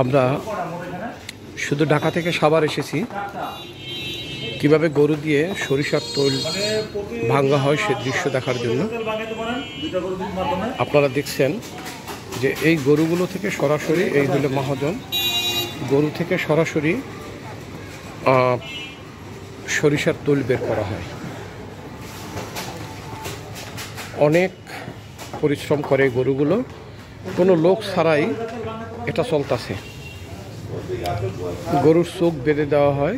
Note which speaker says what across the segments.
Speaker 1: আমরা শুধু ঢাকা থেকে সাভার এসেছি কিভাবে গরু দিয়ে সরিষার তেল ভাঙা হয় সে দৃশ্য দেখার জন্য। আপনারা দেখছেন যে এই গরুগুলো থেকে সরাসরি, এই হলো মহাজন, গরু থেকে সরাসরি সরিষার তেল বের করা হয়। অনেক পরিশ্রম করে গরুগুলো, কোনো লোক ছাড়াই এটা চলতেছে। গরুর চোখ বেঁধে দেওয়া হয়,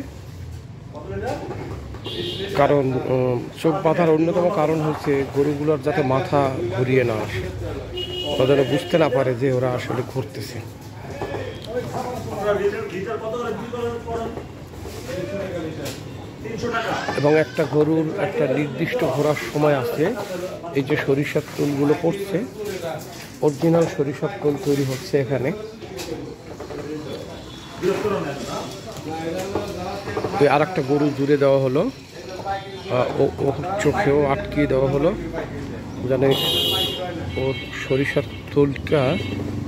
Speaker 1: কারণ চোখ বাঁধার অন্যতম কারণ হচ্ছে গরুগুলোর যাতে মাথা ঘুরিয়ে না আসে, ওরা যেন বুঝতে না পারে যে ওরা আসলে ঘুরতেছে। এবং একটা গরুর একটা নির্দিষ্ট ঘোরার সময় আছে। এই যে সরিষার তেলগুলো পড়ছে, অরিজিনাল সরিষার তেল তৈরি হচ্ছে এখানে। আর একটা গরু জুড়ে দেওয়া হলো, ও চোখেও আটকিয়ে দেওয়া হলো, জানে ওর সরিষার তেলটা,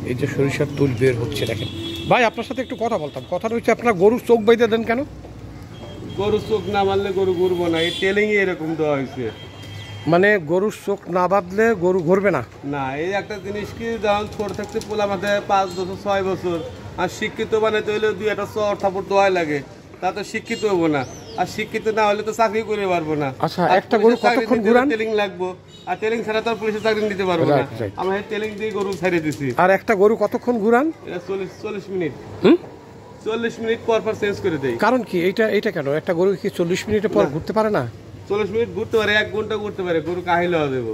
Speaker 1: এই যে সরিষার তেল বের হচ্ছে। দেখেন ভাই, আপনার সাথে একটু কথা বলতাম। কথাটা হচ্ছে, আপনার গরুর চোখ বেঁধে দেন কেন?
Speaker 2: গরুর চোখ না মারলে গরু ঘুরবো না, এই টেলিং এরকম দেওয়া হয়েছে।
Speaker 1: মানে গরুর চোখ না বাঁধলে গরু ঘুরবে না?
Speaker 2: না, এই একটা জিনিস কি, যেমন ছোট থাকতে পোলা মাঠে 5 বছর 6 বছর, আর শিক্ষিত বানাইতে হইলে 2-1 চর থাপড় দোয়াই লাগে, তা তো শিক্ষিত হবো না। আর শিক্ষিত না হলে তো চাকরি করে পারবো না।
Speaker 1: আচ্ছা, একটা গরু কতক্ষণ ঘুরান?
Speaker 2: টেলিং লাগবো, আর টেলিং ছাড়া তো পুলিশের চাকরি নিতে পারবো না। আমরা টেলিং দিয়ে গরু ছেড়ে দিছি।
Speaker 1: আর একটা গরু কতক্ষণ ঘুরান?
Speaker 2: এটা 40 মিনিট। 40 মিনিট পর পর চেঞ্জ করে দেয়।
Speaker 1: কারণ কি এইটা কেন? একটা গরু কি 40 মিনিটের পর ঘুরতে পারে না?
Speaker 2: 40 মিনিট ঘুরতে পারে, 1 ঘন্টা ঘুরতে পারে, গরু কাহিল হয়ে যাবে,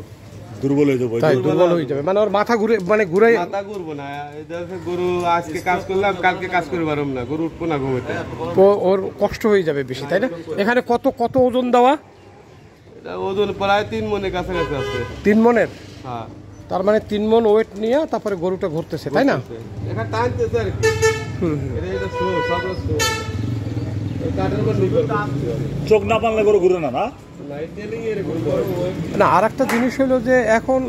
Speaker 1: দুর্বল হয়ে যাবে। তাই দুর্বল হয়ে যাবে, মানে ওর মাথা ঘুরে, মানে ঘুরে
Speaker 2: মাথা ঘুরবো না। গরু আজকে কাজ করলাম, কালকে কাজ করে পারবো না, গরু উঠবো না ঘুমাইতে,
Speaker 1: ওর কষ্ট হয়ে যাবে বেশি, তাই না? এখানে কত ওজন দেওয়া?
Speaker 2: এটা ওজন প্রায় 3 মনের কাছাকাছি আছে।
Speaker 1: 3 মনের?
Speaker 2: হ্যাঁ।
Speaker 1: তার মানে 3 মন ওয়েট নিয়ে তারপরে গরুটা ঘুরতেছে, তাই না?
Speaker 2: এখানে টানতেছে আর কি। এটা স্লো, সব স্লো।
Speaker 3: চোখ না পানলে গরু ঘুরে না।
Speaker 1: না, আর একটা জিনিস হলো যে এখন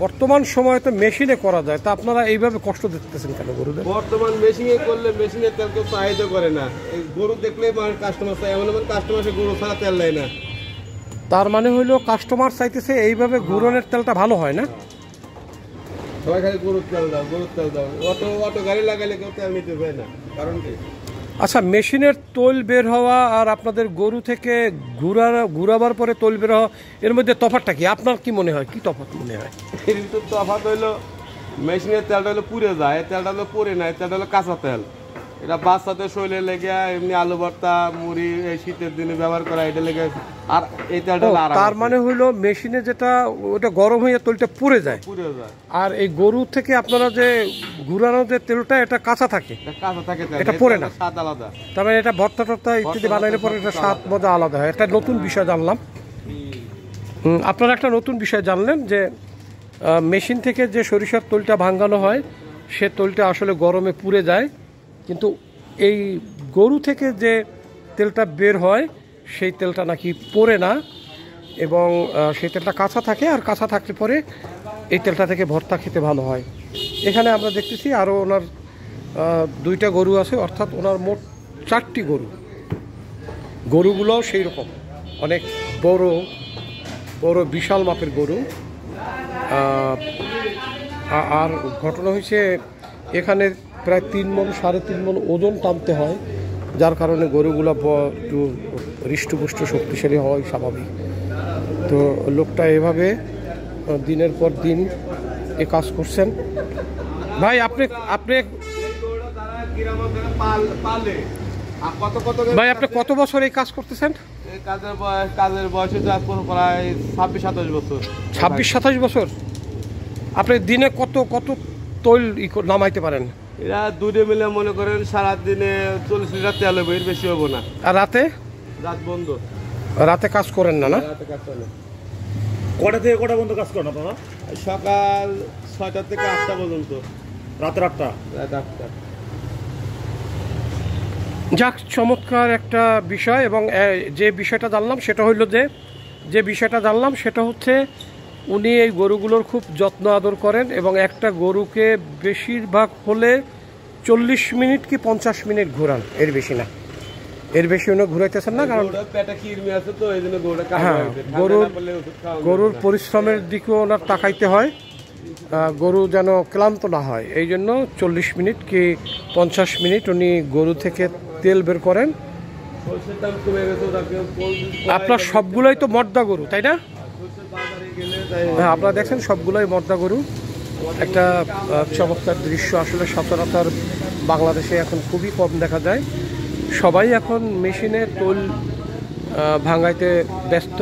Speaker 1: বর্তমান সময়ে তো মেশিনে করা যায়, তা আপনারা এইভাবে কষ্ট দেখতেছেন কেন গরুদের?
Speaker 2: বর্তমান মেশিনে করলে মেশিনের তেল কেউ চাহিদা করে না। এই গরু দেখলে কাস্টমার চাই, এমন কাস্টমার সে গরু ছাড়া তেল নেয় না।
Speaker 1: তার মানে হইলো কাস্টমার চাইতেছে এইভাবে ঘুরনের তেলটা ভালো হয় না।
Speaker 2: সবাই খালি গরুর তেল দাও, গরুর তেল দাও। অটো গাড়ি লাগাইলে কেউ তেল নিতে পারে না, কারণ কি?
Speaker 1: আচ্ছা, মেশিনের তেল বের হওয়া আর আপনাদের গরু থেকে ঘুরাবার পরে তেল বের হওয়া, এর মধ্যে তফাৎটা কি? আপনার কি মনে হয়, কি তফাৎ মনে হয়?
Speaker 2: এর তো তফাৎ হইলো, মেশিনের তেলটা হলো পুড়ে যায়, তেলটা হলো পরে নাই, তেলটা হলো কাঁচা তেল। এটা বাচ্চাদের শরীরে লেগে, এমনি আলু ভর্তা, মুড়ি এই শীতের দিনে ব্যবহার করা, এটা লেগে। আর এই তেলটা
Speaker 1: তার মানে হইলো মেশিনে যেটা, ওটা গরম হয়ে তেলটা পুড়ে যায়। আর এই গরু থেকে আপনারা যে ঘুরানো যে তেলটা, এটা কাঁচা থাকে, এটা পড়ে না,
Speaker 2: স্বাদ আলাদা।
Speaker 1: তার মানে এটা ভর্তা টর্তা ইত্যাদি বানাইলে পরে এটা স্বাদ মজা আলাদা হয়। একটা নতুন বিষয় জানলাম। আপনারা একটা নতুন বিষয় জানলেন যে মেশিন থেকে যে সরিষার তেলটা ভাঙানো হয়, সে তেলটা আসলে গরমে পুড়ে যায়, কিন্তু এই গরু থেকে যে তেলটা বের হয় সেই তেলটা নাকি পড়ে না, এবং সেই তেলটা কাঁচা থাকে। আর কাঁচা থাকলে পরে এই তেলটা থেকে ভর্তা খেতে ভালো হয়। এখানে আমরা দেখতেছি আরও ওনার 2টা গরু আছে, অর্থাৎ ওনার মোট 4টি গরু। গরুগুলোও সেই রকম অনেক বড় বড় বিশাল মাপের গরু। আর ঘটনা হয়েছে, এখানে প্রায় 3 মণ 3.5 মণ ওজন টানতে হয়, যার কারণে গরুগুলো একটু হৃষ্টপুষ্ট শক্তিশালী হয় স্বাভাবিক। তো লোকটা এভাবে দিনের পর দিন এ কাজ করছেন। ভাই, আপনি কত বছর এই কাজ করতেছেন?
Speaker 2: কাজের বয়স প্রায় 26-27 বছর।
Speaker 1: 26-27 বছর? আপনি দিনে কত তেল নামাইতে পারেন?
Speaker 2: এরা দুটো মিলে মনে করেন সারাদিনে 40 লিটার তেল হবে, এর বেশি হবো না।
Speaker 1: আর রাতে?
Speaker 2: রাত বন্ধ।
Speaker 1: রাতে কাজ করেন না? না,
Speaker 2: রাতে কাজ করে।
Speaker 3: কটা থেকে কটা পর্যন্ত কাজ করেন আপনারা?
Speaker 2: সকাল 6টা থেকে 8টা পর্যন্ত।
Speaker 3: রাতের 8টা?
Speaker 2: রাত 8টা।
Speaker 1: যাক, চমৎকার একটা বিষয়। এবং যে বিষয়টা জানলাম সেটা হচ্ছে উনি এই গরুগুলোর খুব যত্ন আদর করেন, এবং একটা গরুকে বেশিরভাগ হলে 40 মিনিট কি 50 মিনিট ঘোরান, এর বেশি না, এর বেশি উনি ঘুরাইতেছেন না, কারণ
Speaker 2: গরুটা পেটে কিরমি আছে তো এই জন্য গরুটা কাজ
Speaker 1: হ্যাঁ,
Speaker 2: হয়েছে। ঠান্ডা
Speaker 1: গরুর
Speaker 2: না পড়লে ওষুধ খাওয়া
Speaker 1: গরুর পরিশ্রমের দিকেও ওনার তাকাইতে হয়, গরু যেন ক্লান্ত না হয়, এই জন্য 40 মিনিট কি 50 মিনিট উনি গরু থেকে তেল বের করেন।
Speaker 2: সরষের দাম কমে গেছে, ওটাকে
Speaker 1: আপনার সবগুলোই তো মর্দা গরু, তাই না?
Speaker 2: সরষের বাজারে গেলে তাই
Speaker 1: হ্যাঁ, আপনারা দেখছেন সবগুলোই মর্দা গরু। একটা চমৎকার দৃশ্য, আসলে সচরাচর বাংলাদেশে এখন খুবই কম দেখা যায়। সবাই এখন মেশিনে তোল ভাঙাইতে ব্যস্ত,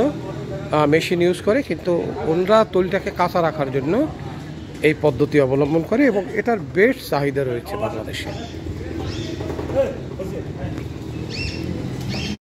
Speaker 1: মেশিন ইউজ করে, কিন্তু ওনরা তোলটাকে কাঁচা রাখার জন্য এই পদ্ধতি অবলম্বন করে এবং এটার বেশ চাহিদা রয়েছে বাংলাদেশে।